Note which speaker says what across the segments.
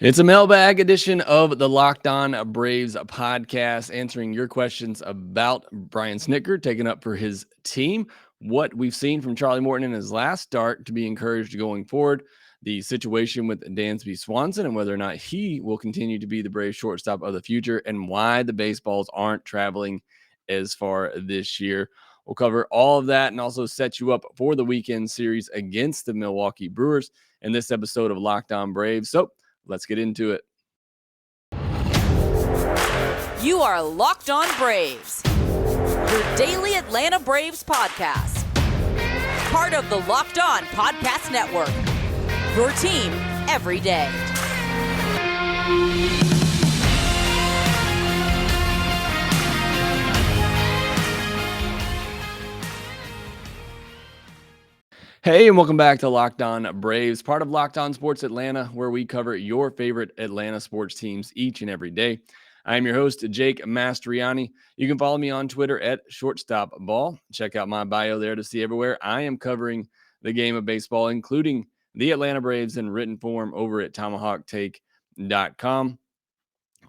Speaker 1: It's a mailbag edition of the Lockedon Braves podcast, answering your questions about Brian Snitker taking up for his team, what we've seen from Charlie Morton in his last start to be encouraged going forward, the situation with Dansby Swanson and whether or not he will continue to be the Braves shortstop of the future, and why the baseballs aren't traveling as far this year. We'll cover all of that and also set you up for the weekend series against the Milwaukee Brewers in this episode of Lockedon Braves. So let's get into it.
Speaker 2: You are Locked On Braves, your daily Atlanta Braves podcast. Part of the Locked On Podcast Network, your team every day.
Speaker 1: Hey, and welcome back to Locked On Braves, part of Locked On Sports Atlanta, where we cover your favorite Atlanta sports teams each and every day. I am your host, Jake Mastroianni. You can follow me on Twitter at shortstopball. Check out my bio there to see everywhere I am covering the game of baseball, including the Atlanta Braves in written form over at tomahawktake.com.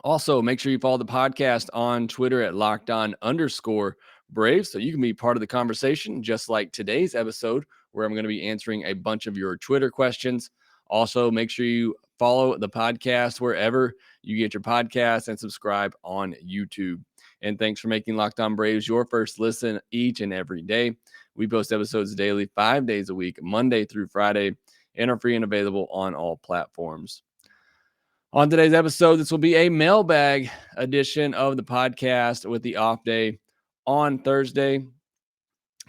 Speaker 1: Also, make sure you follow the podcast on Twitter at LockedOn_Braves so you can be part of the conversation, just like today's episode, where I'm going to be answering a bunch of your Twitter questions. Also, make sure you follow the podcast wherever you get your podcasts and subscribe on YouTube. And thanks for making Locked On Braves your first listen each and every day. We post episodes daily, 5 days a week, Monday through Friday, and are free and available on all platforms. On today's episode, this will be a mailbag edition of the podcast with the off day on Thursday.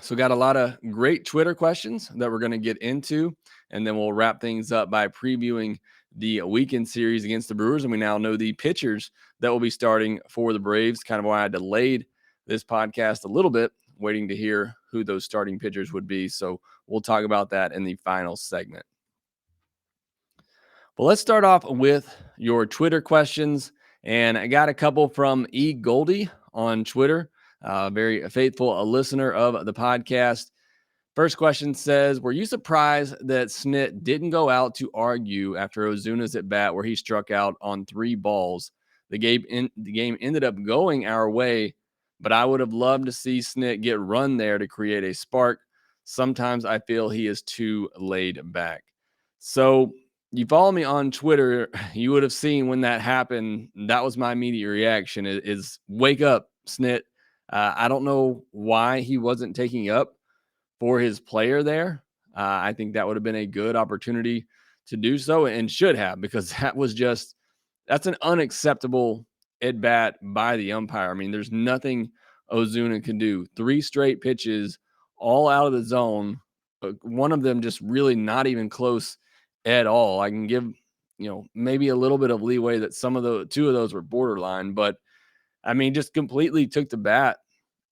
Speaker 1: So got a lot of great Twitter questions that we're going to get into, and then we'll wrap things up by previewing the weekend series against the Brewers. And we now know the pitchers that will be starting for the Braves, kind of why I delayed this podcast a little bit, waiting to hear who those starting pitchers would be. So we'll talk about that in the final segment. Well, let's start off with your Twitter questions. And I got a couple from E. Goldie on Twitter, very faithful a listener of the podcast. First question says, were you surprised that Snit didn't go out to argue after Ozuna's at bat where he struck out on 3 balls? The game ended up going our way, but I would have loved to see Snit get run there to create a spark. Sometimes I feel he is too laid back. So you follow me on Twitter, you would have seen when that happened. That was my immediate reaction is wake up, Snit. I don't know why he wasn't taking up for his player there. I think that would have been a good opportunity to do so and should have, because that's an unacceptable at bat by the umpire. I mean, there's nothing Ozuna can do. 3 straight pitches, all out of the zone. One of them just really not even close at all. I can give, maybe a little bit of leeway that some of the 2 of those were borderline, but I mean, just completely took the bat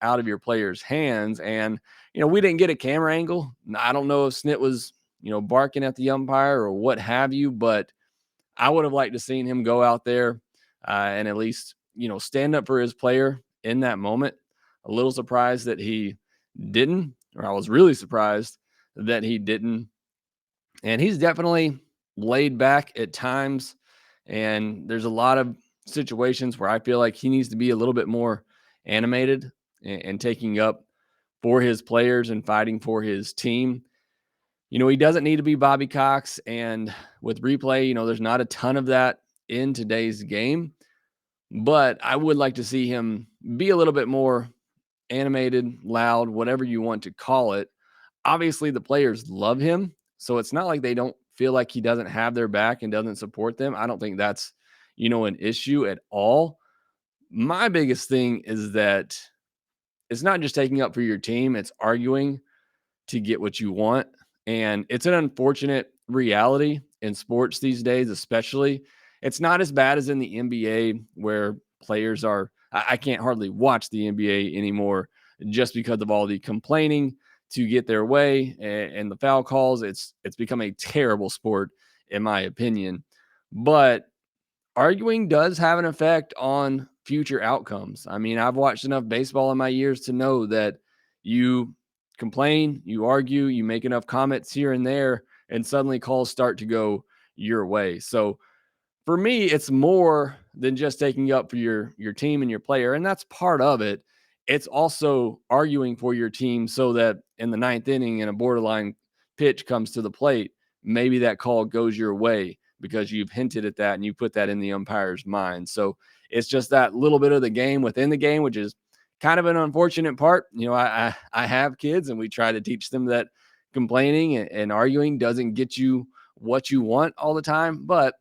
Speaker 1: out of your player's hands. And, we didn't get a camera angle. I don't know if Snit was, barking at the umpire or what have you, but I would have liked to seen him go out there and at least, stand up for his player in that moment. A little surprised that he didn't, or I was really surprised that he didn't. And he's definitely laid back at times. And there's a lot of situations where I feel like he needs to be a little bit more animated and taking up for his players and fighting for his team. He doesn't need to be Bobby Cox. And with replay, there's not a ton of that in today's game. But I would like to see him be a little bit more animated, loud, whatever you want to call it. Obviously, the players love him. So it's not like they don't feel like he doesn't have their back and doesn't support them. I don't think that's, an issue at all. My biggest thing is that it's not just taking up for your team, it's arguing to get what you want. And it's an unfortunate reality in sports these days, especially. It's not as bad as in the NBA where players are, I can't hardly watch the NBA anymore just because of all the complaining to get their way and the foul calls. It's become a terrible sport, in my opinion. But arguing does have an effect on future outcomes. I mean, I've watched enough baseball in my years to know that you complain, you argue, you make enough comments here and there, and suddenly calls start to go your way. So for me, it's more than just taking up for your team and your player, and that's part of it. It's also arguing for your team so that in the ninth inning and a borderline pitch comes to the plate, maybe that call goes your way because you've hinted at that and you put that in the umpire's mind. So it's just that little bit of the game within the game, which is kind of an unfortunate part. I have kids, and we try to teach them that complaining and arguing doesn't get you what you want all the time, but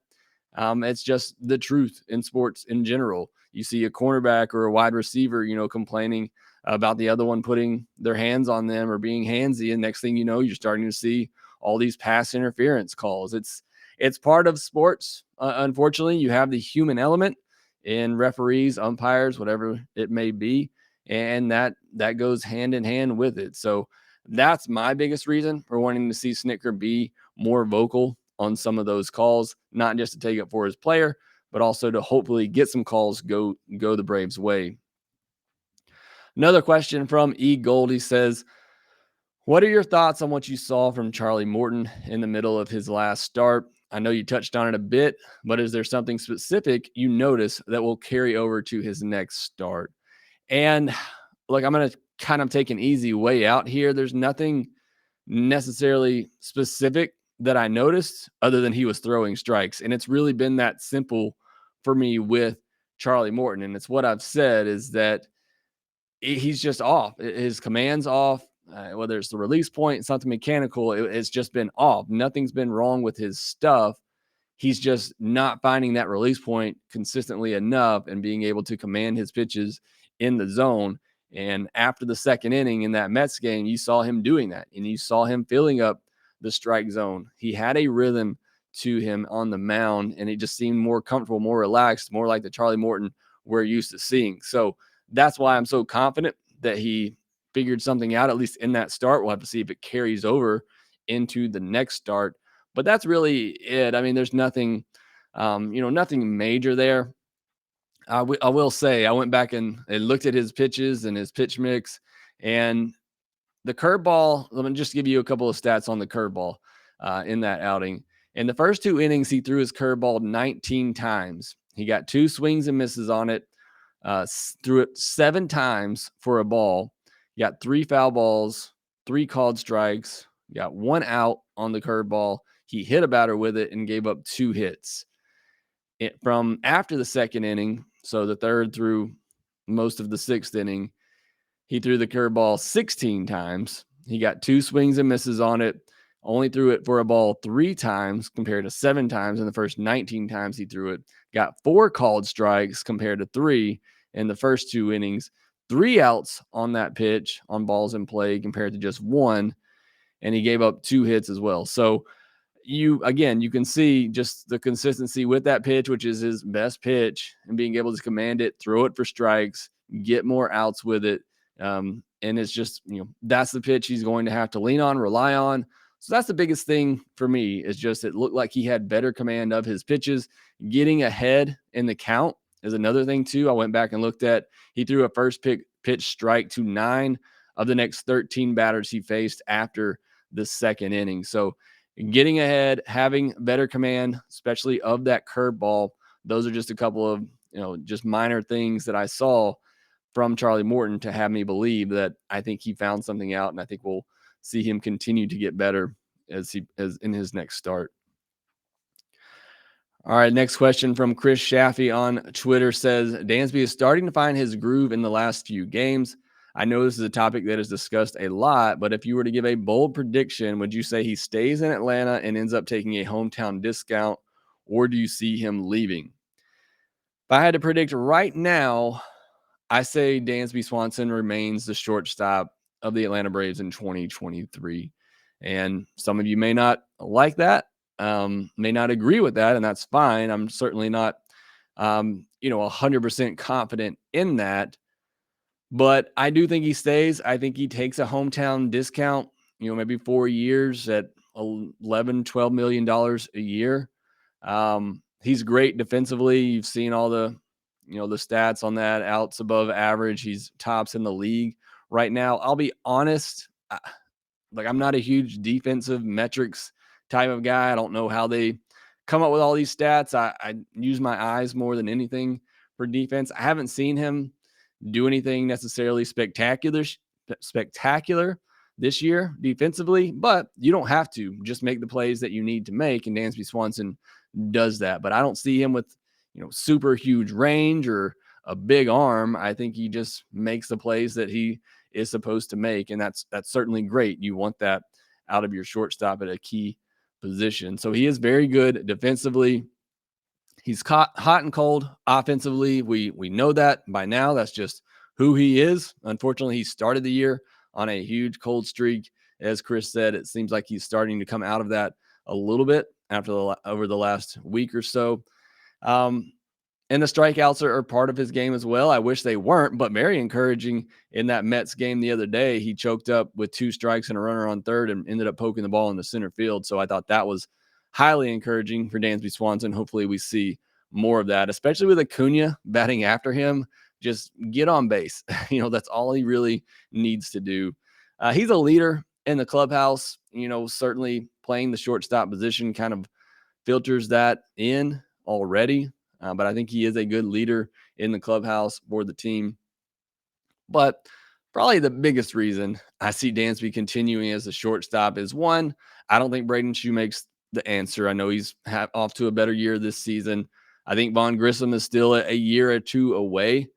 Speaker 1: it's just the truth in sports in general. You see a cornerback or a wide receiver, complaining about the other one putting their hands on them or being handsy, and next thing you know, you're starting to see all these pass interference calls. It's part of sports. Unfortunately, you have the human element in referees, umpires, whatever it may be, and that goes hand in hand with it. So that's my biggest reason for wanting to see Snitker be more vocal on some of those calls, not just to take it for his player, but also to hopefully get some calls go the Braves' way. Another question from E. Goldie says, what are your thoughts on what you saw from Charlie Morton in the middle of his last start? I know you touched on it a bit, but is there something specific you notice that will carry over to his next start? And look, I'm going to kind of take an easy way out here. There's nothing necessarily specific that I noticed other than he was throwing strikes. And it's really been that simple for me with Charlie Morton. And it's what I've said is that he's just off. His command's off, whether it's the release point, something mechanical, it's just been off. Nothing's been wrong with his stuff. He's just not finding that release point consistently enough and being able to command his pitches in the zone. And after the second inning in that Mets game, you saw him doing that, and you saw him filling up the strike zone. He had a rhythm to him on the mound, and it just seemed more comfortable, more relaxed, more like the Charlie Morton we're used to seeing. So that's why I'm so confident that he figured something out, at least in that start. We'll have to see if it carries over into the next start. But that's really it. I mean, there's nothing, nothing major there. I will say I went back and looked at his pitches and his pitch mix, and the curveball. Let me just give you a couple of stats on the curveball in that outing. In the first two innings, he threw his curveball 19 times. He got 2 swings and misses on it. Threw it 7 times for a ball. He got 3 foul balls, 3 called strikes. Got 1 out on the curveball. He hit a batter with it and gave up 2 hits. From after the second inning, so the third through most of the sixth inning, he threw the curveball 16 times. He got 2 swings and misses on it. Only threw it for a ball 3 times compared to 7 times in the first 19 times he threw it. Got 4 called strikes compared to 3 in the first 2 innings. 3 outs on that pitch on balls in play compared to just 1. And he gave up 2 hits as well. So you can see just the consistency with that pitch, which is his best pitch, and being able to command it, throw it for strikes, get more outs with it. And it's just, that's the pitch he's going to have to lean on, rely on. So that's the biggest thing for me is just it looked like he had better command of his pitches. Getting ahead in the count is another thing too. I went back and looked at, he threw a first pitch strike to 9 of the next 13 batters he faced after the second inning. So getting ahead, having better command, especially of that curveball, those are just a couple of, just minor things that I saw from Charlie Morton to have me believe that I think he found something out, and I think we'll see him continue to get better as in his next start. All right, next question from Chris Shaffey on Twitter says, Dansby is starting to find his groove in the last few games. I know this is a topic that is discussed a lot, but if you were to give a bold prediction, would you say he stays in Atlanta and ends up taking a hometown discount, or do you see him leaving? If I had to predict right now, I say Dansby Swanson remains the shortstop of the Atlanta Braves in 2023. And some of you may not like that, may not agree with that, and that's fine. I'm certainly not, 100% confident in that. But I do think he stays. I think he takes a hometown discount, maybe 4 years at $11, $12 million a year. He's great defensively. You've seen all the stats on that, outs above average. He's tops in the league right now. I'll be honest. I'm not a huge defensive metrics type of guy. I don't know how they come up with all these stats. I use my eyes more than anything for defense. I haven't seen him do anything necessarily spectacular this year defensively, but you don't have to. Just make the plays that you need to make, and Dansby Swanson does that. But I don't see him with, super huge range or a big arm. I think he just makes the plays that he is supposed to make, and that's certainly great. You want that out of your shortstop at a key position. So he is very good defensively. He's hot and cold offensively. We know that by now. That's just who he is. Unfortunately, he started the year on a huge cold streak. As Chris said, it seems like he's starting to come out of that a little bit over the last week or so. And the strikeouts are part of his game as well. I wish they weren't, but very encouraging in that Mets game the other day. He choked up with 2 strikes and a runner on third and ended up poking the ball in the center field. So I thought that was highly encouraging for Dansby Swanson. Hopefully we see more of that, especially with Acuna batting after him. Just get on base. That's all he really needs to do. He's a leader in the clubhouse. Certainly playing the shortstop position kind of filters that in already. But I think he is a good leader in the clubhouse for the team. But probably the biggest reason I see Dansby continuing as a shortstop is, one, I don't think Braden Shoemaker's the answer. I know he's off to a better year this season. I think Vaughn Grissom is still a year or two away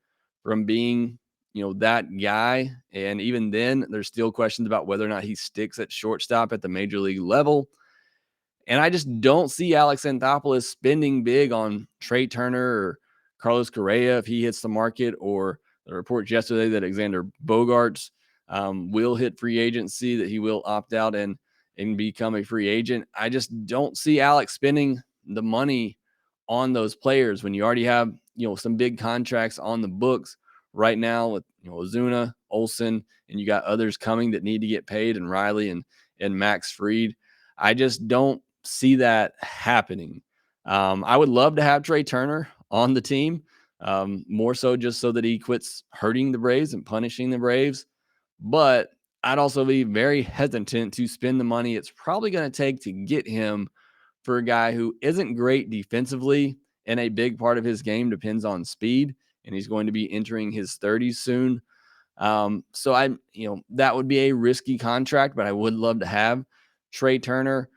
Speaker 1: from being, that guy. And even then, there's still questions about whether or not he sticks at shortstop at the major league level. And I just don't see Alex Anthopoulos spending big on Trey Turner or Carlos Correa if he hits the market, or the reports yesterday that Alexander Bogaerts will hit free agency, that he will opt out and become a free agent. I just don't see Alex spending the money on those players when you already have, some big contracts on the books right now with, Ozuna, Olsen, and you got others coming that need to get paid, and Riley and Max Fried. I just don't see that happening. I would love to have Trey Turner on the team, more so just so that he quits hurting the Braves and punishing the Braves. But I'd also be very hesitant to spend the money it's probably going to take to get him for a guy who isn't great defensively, and a big part of his game depends on speed, and he's going to be entering his 30s soon. So that would be a risky contract, but I would love to have Trey Turner.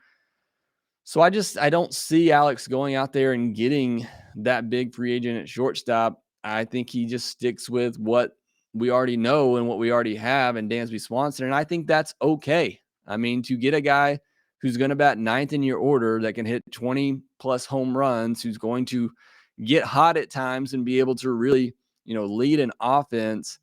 Speaker 1: So I don't see Alex going out there and getting that big free agent at shortstop. I think he just sticks with what we already know and what we already have in Dansby Swanson. And I think that's okay. I mean, to get a guy who's going to bat 9th in your order, that can hit 20 plus home runs, who's going to get hot at times and be able to really, lead an offense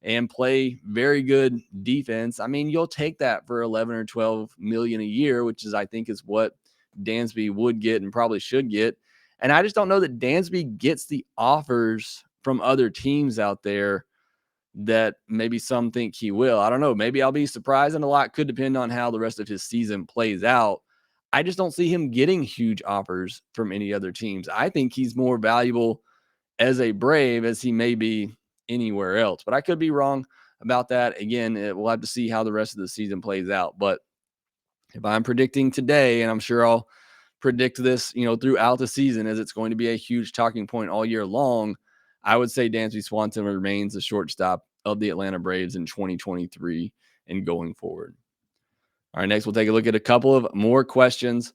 Speaker 1: and play very good defense. I mean, you'll take that for 11 or 12 million a year, which is, I think, is what Dansby would get and probably should get. And I just don't know that Dansby gets the offers from other teams out there that maybe some think he will. I don't know. Maybe I'll be surprised, and a lot could depend on how the rest of his season plays out. I just don't see him getting huge offers from any other teams. I think he's more valuable as a Brave as he may be anywhere else. But I could be wrong about that. Again, we'll have to see how the rest of the season plays out. But if I'm predicting today, and I'm sure I'll predict this, throughout the season, as it's going to be a huge talking point all year long, I would say Dansby Swanson remains the shortstop of the Atlanta Braves in 2023 and going forward. All right, next we'll take a look at a couple of more questions.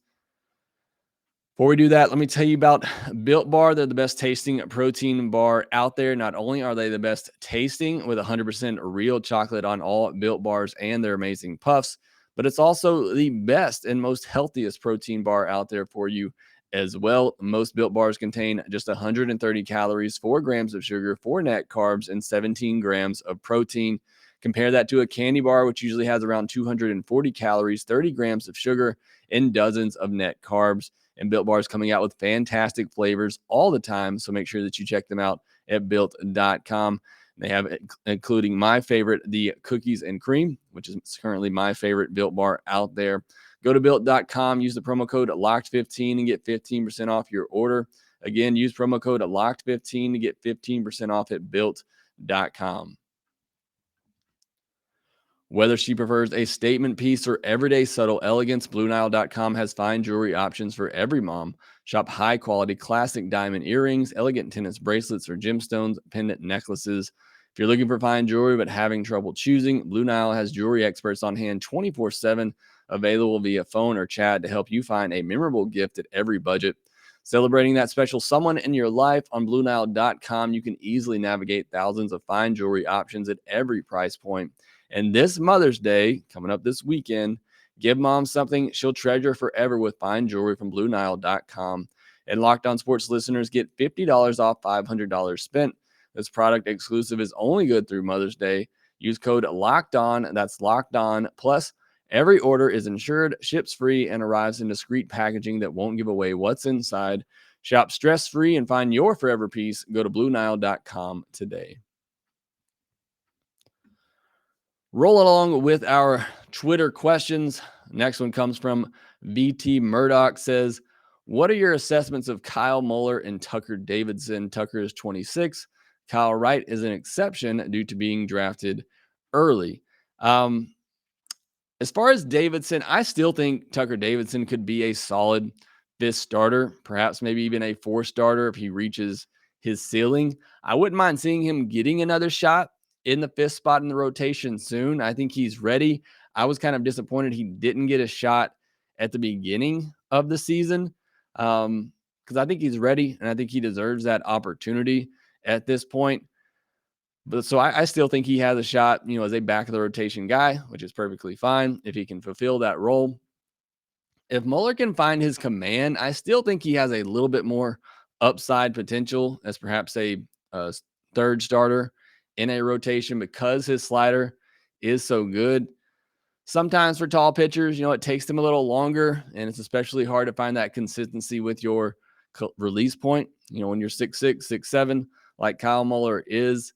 Speaker 1: Before we do that, let me tell you about Built Bar. They're the best tasting protein bar out there. Not only are they the best tasting with 100% real chocolate on all Built Bars and their amazing puffs, but it's also the best and most healthiest protein bar out there for you as well. Most Built Bars contain just 130 calories, 4 grams of sugar, 4 net carbs, and 17 grams of protein. Compare that to a candy bar, which usually has around 240 calories, 30 grams of sugar, and dozens of net carbs. And Built Bar is coming out with fantastic flavors all the time, so make sure that you check them out at built.com. They have, including my favorite, the cookies and cream, which is currently my favorite Built Bar out there. Go to built.com, use the promo code LOCKED15 and get 15% off your order. Again, use promo code LOCKED15 to get 15% off at built.com. Whether she prefers a statement piece or everyday subtle elegance, BlueNile.com has fine jewelry options for every mom. Shop high-quality classic diamond earrings, elegant tennis bracelets, or gemstones, pendant necklaces. If you're looking for fine jewelry but having trouble choosing, Blue Nile has jewelry experts on hand 24/7, available via phone or chat to help you find a memorable gift at every budget. Celebrating that special someone in your life on BlueNile.com, you can easily navigate thousands of fine jewelry options at every price point. And this Mother's Day, coming up this weekend, give mom something she'll treasure forever with fine jewelry from BlueNile.com. And Locked On Sports listeners get $50 off $500 spent. This product exclusive is only good through Mother's Day. Use code Locked On, that's Locked On. Plus, every order is insured, ships free, and arrives in discreet packaging that won't give away what's inside. Shop stress-free and find your forever piece. Go to BlueNile.com today. Roll along with our Twitter questions. Next one comes from VT Murdoch. Says, what are your assessments of Kyle Muller and Tucker Davidson? Tucker is 26. Kyle Wright is an exception due to being drafted early. As far as Davidson, I still think Tucker Davidson could be a solid fifth starter, perhaps maybe even a fourth starter if he reaches his ceiling. I wouldn't mind seeing him getting another shot in the fifth spot in the rotation soon. I think he's ready. I was kind of disappointed he didn't get a shot at the beginning of the season because I think he's ready and I think he deserves that opportunity at this point. But so I still think he has a shot, as a back of the rotation guy, which is perfectly fine if he can fulfill that role. If Muller can find his command, I still think he has a little bit more upside potential as perhaps a third starter in a rotation because his slider is so good. Sometimes for tall pitchers, it takes them a little longer, and it's especially hard to find that consistency with your release point, when you're 6'6", 6'7", like Kyle Muller is.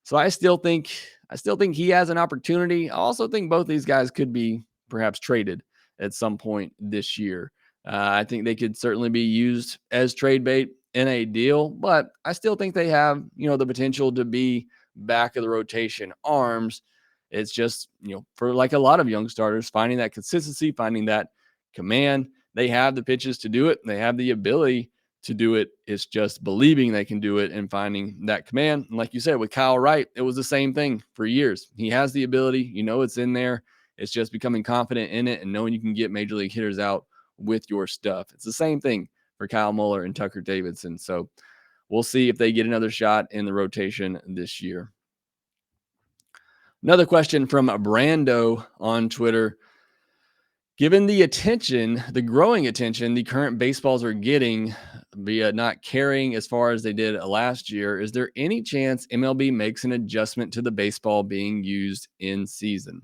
Speaker 1: So I still think he has an opportunity. I also think both these guys could be perhaps traded at some point this year. I think they could certainly be used as trade bait in a deal, but I still think they have, the potential to be back of the rotation arms. It's just, for like a lot of young starters, finding that consistency, finding that command. They have the pitches to do it. They have the ability to do it. It's just believing they can do it and finding that command. And like you said, with Kyle Wright, it was the same thing for years. He has the ability, it's in there. It's just becoming confident in it and knowing you can get major league hitters out with your stuff. It's the same thing for Kyle Muller and Tucker Davidson. So we'll see if they get another shot in the rotation this year. Another question from Brando on Twitter. Given the growing attention the current baseballs are getting via not carrying as far as they did last year, is there any chance MLB makes an adjustment to the baseball being used in season?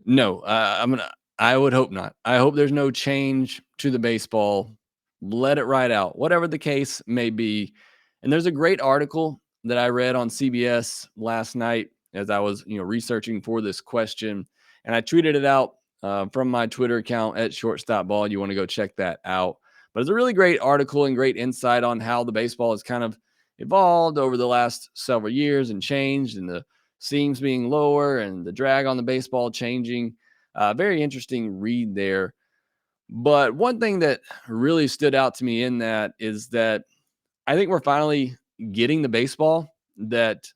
Speaker 1: No, I would hope not. I hope there's no change to the baseball. Let it ride out, whatever the case may be. And there's a great article that I read on CBS last night as I was, researching for this question, and I tweeted it out from my Twitter account at shortstopball. You want to go check that out. But it's a really great article and great insight on how the baseball has kind of evolved over the last several years and changed, and the seams being lower and the drag on the baseball changing. Very interesting read there. But one thing that really stood out to me in that is that I think we're finally getting the baseball that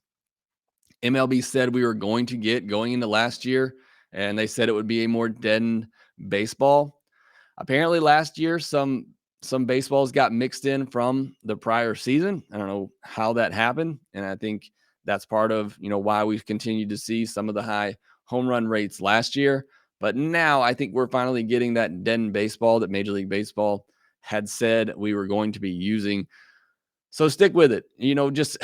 Speaker 1: MLB said we were going to get going into last year, and they said it would be a more deadened baseball. Apparently last year, some baseballs got mixed in from the prior season. I don't know how that happened, and I think that's part of, why we've continued to see some of the high home run rates last year. But now I think we're finally getting that deadened baseball that Major League Baseball had said we were going to be using. So stick with it. Just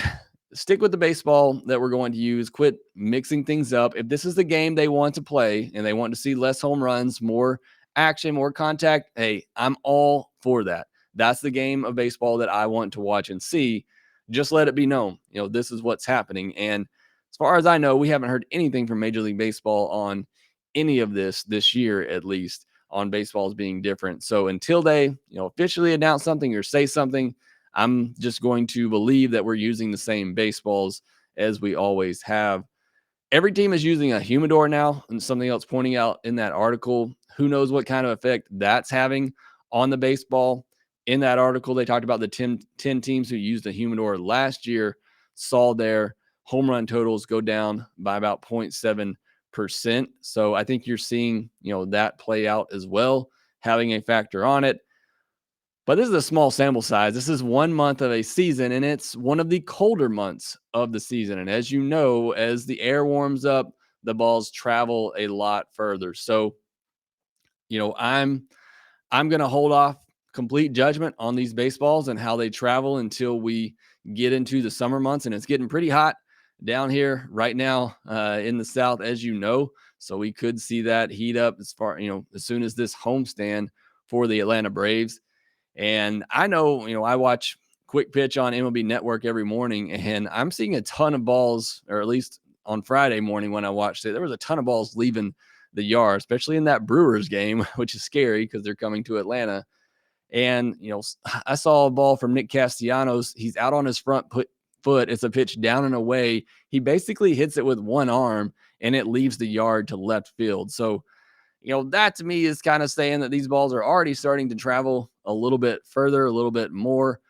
Speaker 1: stick with the baseball that we're going to use. Quit mixing things up. If this is the game they want to play and they want to see less home runs, more action, more contact, hey, I'm all for that. That's the game of baseball that I want to watch and see. Just let it be known, this is what's happening. And as far as I know, we haven't heard anything from Major League Baseball on any of this year, at least, on baseballs being different. So until they, officially announce something or say something, I'm just going to believe that we're using the same baseballs as we always have. Every team is using a humidor now, and something else pointing out in that article. Who knows what kind of effect that's having on the baseball? In that article, they talked about the 10 teams who used the humidor last year saw their home run totals go down by about 0.7%. So I think you're seeing, that play out as well, having a factor on it. But this is a small sample size. This is 1 month of a season, and it's one of the colder months of the season. And as you know, as the air warms up, the balls travel a lot further. So, I'm going to hold off complete judgment on these baseballs and how they travel until we get into the summer months. And it's getting pretty hot down here right now in the South, as you know. So we could see that heat up as soon as this homestand for the Atlanta Braves. And I know, I watch Quick Pitch on MLB Network every morning, and I'm seeing a ton of balls, or at least on Friday morning when I watched it, there was a ton of balls leaving the yard, especially in that Brewers game, which is scary because they're coming to Atlanta. And, I saw a ball from Nick Castellanos. He's out on his front foot. It's a pitch down and away. He basically hits it with one arm, and it leaves the yard to left field. So, that to me is kind of saying that these balls are already starting to travel a little bit further, a little bit more.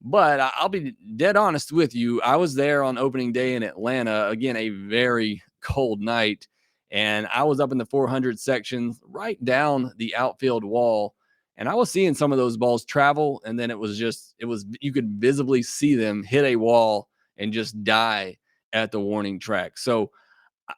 Speaker 1: But I'll be dead honest with you. I was there on opening day in Atlanta. Again, a very cold night. And I was up in the 400 section, right down the outfield wall. And I was seeing some of those balls travel. And then you could visibly see them hit a wall and just die at the warning track. So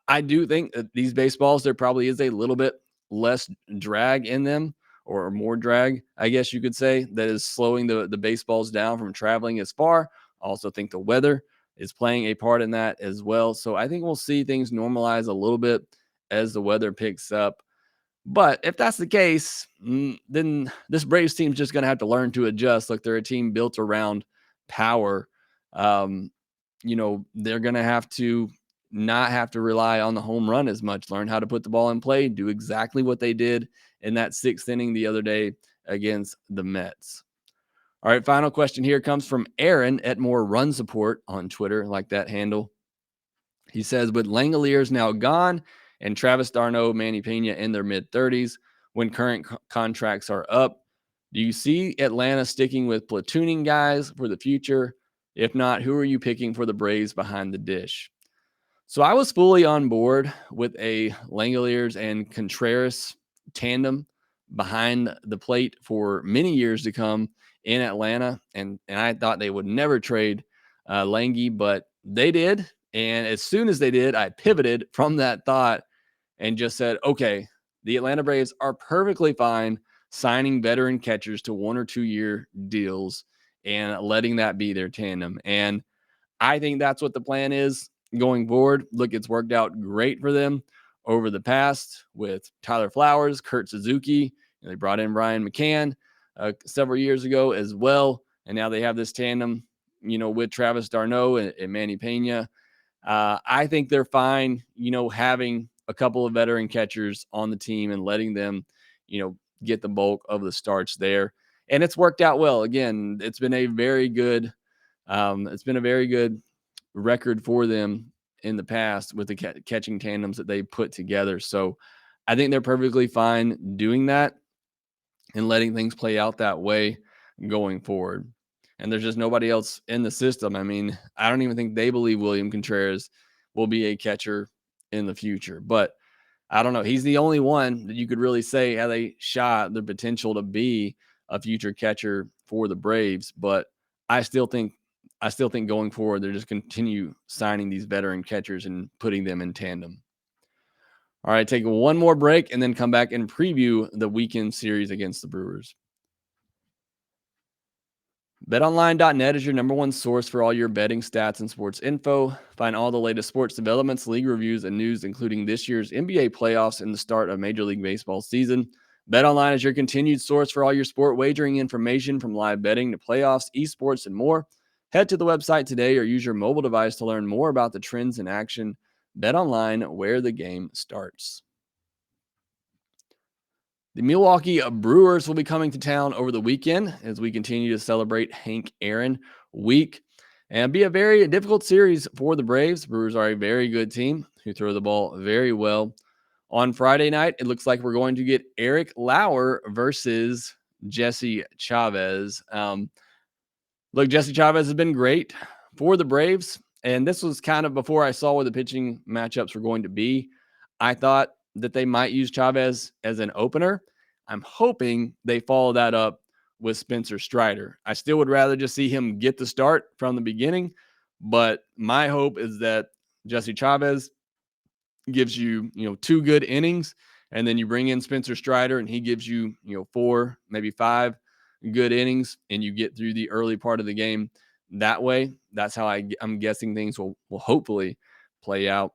Speaker 1: I do think that these baseballs, there probably is a little bit less drag in them, or more drag, I guess you could say, that is slowing the baseballs down from traveling as far. I also think the weather is playing a part in that as well. So I think we'll see things normalize a little bit as the weather picks up. But if that's the case, then this Braves team's just going to have to learn to adjust. Like, they're a team built around power. Um, they're going to have to not have to rely on the home run as much, learn how to put the ball in play, do exactly what they did in that 6th inning the other day against the Mets. All right, final question here comes from Aaron at More Run Support on Twitter, like that handle. He says, with Langoliers now gone and Travis d'Arnaud, Manny Pena in their mid-30s, when current contracts are up, do you see Atlanta sticking with platooning guys for the future? If not, who are you picking for the Braves behind the dish? So I was fully on board with a Langoliers and Contreras tandem behind the plate for many years to come in Atlanta. And I thought they would never trade Langy, but they did. And as soon as they did, I pivoted from that thought and just said, okay, the Atlanta Braves are perfectly fine signing veteran catchers to 1 or 2 year deals and letting that be their tandem. And I think that's what the plan is going forward. Look, it's worked out great for them over the past with Tyler Flowers, Kurt Suzuki. They brought in Brian McCann several years ago as well. And now they have this tandem, with Travis d'Arnaud and Manny Pena. I think they're fine, having a couple of veteran catchers on the team and letting them, get the bulk of the starts there. And it's worked out well. Again, it's been a very good record for them in the past with the catching tandems that they put together. So I think they're perfectly fine doing that and letting things play out that way going forward. And there's just nobody else in the system. I mean, I don't even think they believe William Contreras will be a catcher in the future. But I don't know. He's the only one that you could really say had a shot, the potential to be a future catcher for the Braves. But I still think going forward, they're just continue signing these veteran catchers and putting them in tandem. All right, take one more break and then come back and preview the weekend series against the Brewers. BetOnline.net is your number one source for all your betting stats and sports info. Find all the latest sports developments, league reviews, and news, including this year's NBA playoffs and the start of Major League Baseball season. BetOnline is your continued source for all your sport wagering information, from live betting to playoffs, esports, and more. Head to the website today or use your mobile device to learn more about the trends in action. BetOnline, where the game starts. The Milwaukee Brewers will be coming to town over the weekend as we continue to celebrate Hank Aaron Week. And it'll be a very difficult series for the Braves. Brewers are a very good team who throw the ball very well. On Friday night, it looks like we're going to get Eric Lauer versus Jesse Chavez. Look, Jesse Chavez has been great for the Braves, and this was kind of before I saw what the pitching matchups were going to be. I thought that they might use Chavez as an opener. I'm hoping they follow that up with Spencer Strider. I still would rather just see him get the start from the beginning, but my hope is that Jesse Chavez gives you, 2 good innings, and then you bring in Spencer Strider and he gives you, 4, maybe 5 good innings, and you get through the early part of the game that way. That's how I'm guessing things will hopefully play out.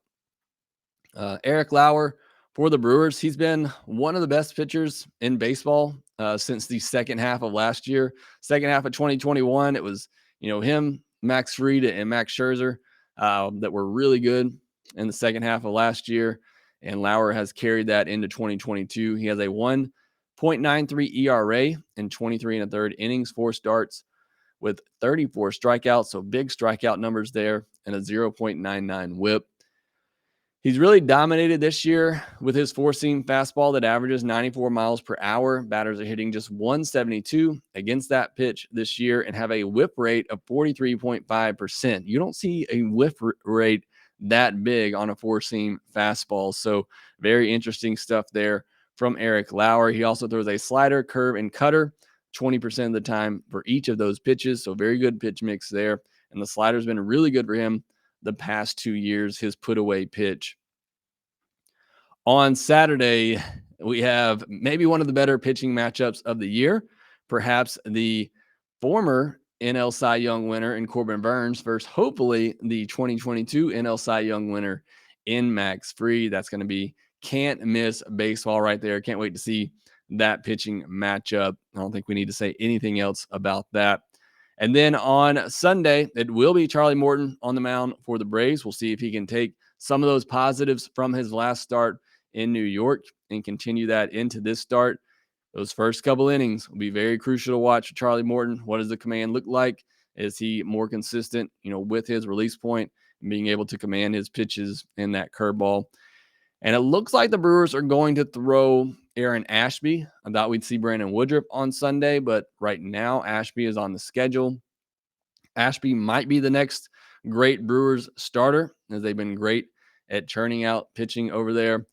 Speaker 1: Eric Lauer for the Brewers, he's been one of the best pitchers in baseball since the second half of last year. Second half of 2021, it was, him, Max Fried, and Max Scherzer that were really good in the second half of last year, and Lauer has carried that into 2022. He has a 1.93 ERA in 23 and a third innings, 4 starts with 34 strikeouts, so big strikeout numbers there, and a 0.99 whip. He's really dominated this year with his four-seam fastball that averages 94 miles per hour. Batters are hitting just 172 against that pitch this year and have a whip rate of 43.5%. You don't see a whip rate that big on a four-seam fastball. So very interesting stuff there from Eric Lauer. He also throws a slider, curve, and cutter 20% of the time for each of those pitches. So very good pitch mix there. And the slider's been really good for him the past 2 years, his put-away pitch. On Saturday, we have maybe one of the better pitching matchups of the year. Perhaps the former NL Cy Young winner in Corbin Burnes versus hopefully the 2022 NL Cy Young winner in Max Fried. That's going to be can't miss baseball right there. Can't wait to see that pitching matchup. I don't think we need to say anything else about that. And then on Sunday, it will be Charlie Morton on the mound for the Braves. We'll see if he can take some of those positives from his last start in New York and continue that into this start. Those first couple innings will be very crucial to watch for Charlie Morton. What does the command look like? Is he more consistent, with his release point and being able to command his pitches in that curveball? And it looks like the Brewers are going to throw Aaron Ashby. I thought we'd see Brandon Woodruff on Sunday, but right now Ashby is on the schedule. Ashby might be the next great Brewers starter, as they've been great at churning out pitching over there.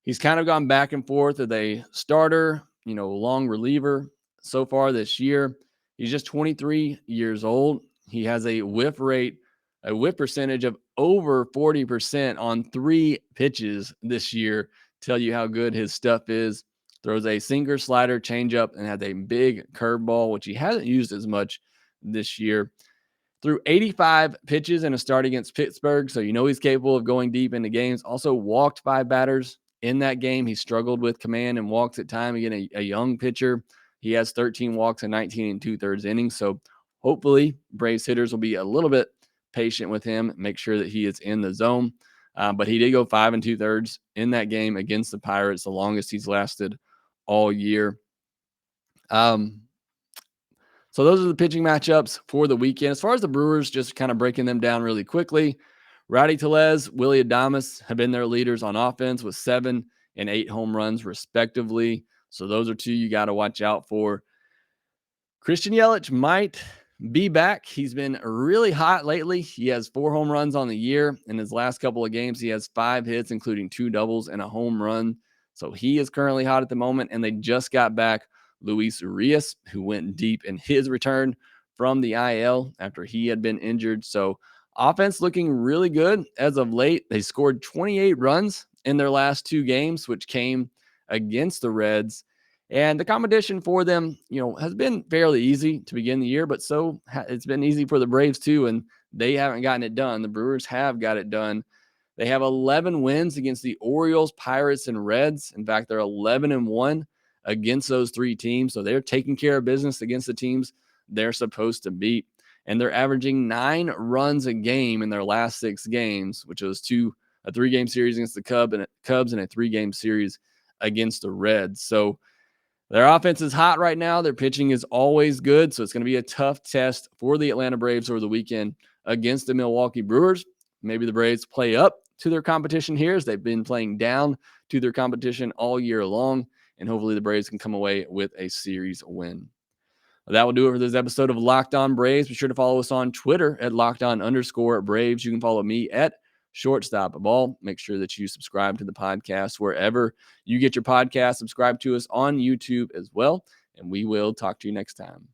Speaker 1: He's kind of gone back and forth as a starter, long reliever so far this year. He's just 23 years old. He has a whip percentage of over 40% on 3 pitches this year. Tell you how good his stuff is. Throws a sinker, slider, changeup, and has a big curveball, which he hasn't used as much this year. Threw 85 pitches in a start against Pittsburgh, so he's capable of going deep into games. Also walked 5 batters in that game. He struggled with command and walks at time. Again, a young pitcher. He has 13 walks in 19 and 2/3 innings, so hopefully Braves hitters will be a little bit patient with him, make sure that he is in the zone. But he did go 5 2/3 in that game against the Pirates, the longest he's lasted all year. So those are the pitching matchups for the weekend. As far as the Brewers, just kind of breaking them down really quickly, Rowdy Tellez, Willy Adames have been their leaders on offense with 7 and 8 home runs respectively. So those are 2 you got to watch out for. Christian Yelich might be back. He's been really hot lately. He has 4 home runs on the year. In his last couple of games, he has 5 hits, including 2 doubles and a home run. So he is currently hot at the moment, and they just got back Luis Urias, who went deep in his return from the IL after he had been injured. So offense looking really good as of late. They scored 28 runs in their last 2 games, which came against the Reds. And the competition for them, has been fairly easy to begin the year, but so it's been easy for the Braves too, and they haven't gotten it done. The Brewers have got it done. They have 11 wins against the Orioles, Pirates, and Reds. In fact, they're 11-1 against those 3 teams, so they're taking care of business against the teams they're supposed to beat. And they're averaging 9 runs a game in their last 6 games, which was a 3-game series against the Cubs and a 3-game series against the Reds. So their offense is hot right now. Their pitching is always good, so it's going to be a tough test for the Atlanta Braves over the weekend against the Milwaukee Brewers. Maybe the Braves play up to their competition here, as they've been playing down to their competition all year long, and hopefully the Braves can come away with a series win. That will do it for this episode of Locked On Braves. Be sure to follow us on Twitter at @LockedOn_Braves. You can follow me at ShortstopBall. Make sure that you subscribe to the podcast wherever you get your podcast. Subscribe to us on YouTube as well, and we will talk to you next time.